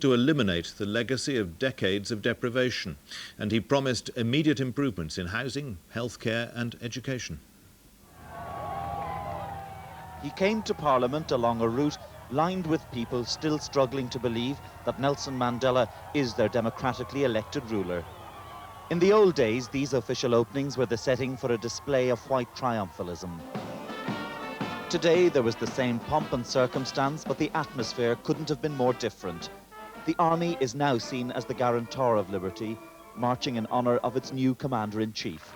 to eliminate the legacy of decades of deprivation, and he promised immediate improvements in housing, healthcare and education. He came to Parliament along a route lined with people still struggling to believe that Nelson Mandela is their democratically elected ruler. In the old days, these official openings were the setting for a display of white triumphalism. Today, there was the same pomp and circumstance, but the atmosphere couldn't have been more different. The army is now seen as the guarantor of liberty, marching in honour of its new commander-in-chief.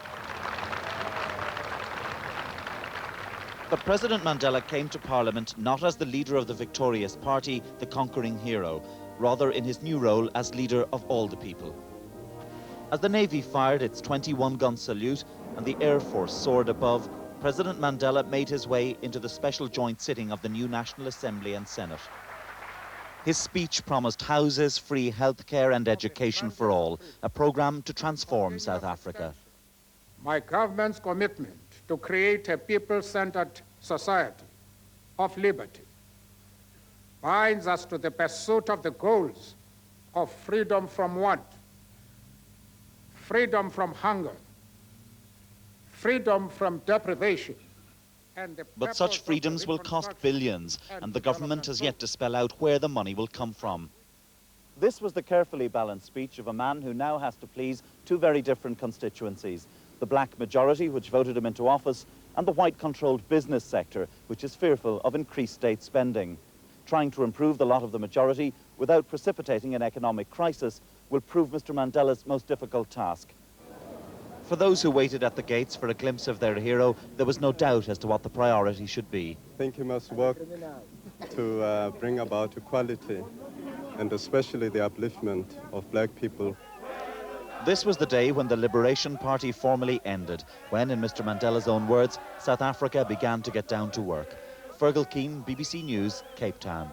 But President Mandela came to Parliament not as the leader of the victorious party, the conquering hero, rather in his new role as leader of all the people. As the Navy fired its 21-gun salute and the Air Force soared above, President Mandela made his way into the special joint sitting of the new National Assembly and Senate. His speech promised houses, free healthcare and education for all, a programme to transform South Africa. My government's commitment to create a people-centered society of liberty binds us to the pursuit of the goals of freedom from want, freedom from hunger, freedom from deprivation. But such freedoms will cost billions, and the government has yet to spell out where the money will come from. This was the carefully balanced speech of a man who now has to please two very different constituencies: the black majority, which voted him into office, and the white-controlled business sector, which is fearful of increased state spending. Trying to improve the lot of the majority without precipitating an economic crisis will prove Mr. Mandela's most difficult task. For those who waited at the gates for a glimpse of their hero, there was no doubt as to what the priority should be. I think he must work to bring about equality, and especially the upliftment of black people. This was the day when the Liberation Party formally ended, when, in Mr. Mandela's own words, South Africa began to get down to work. Fergal Keane, BBC News, Cape Town.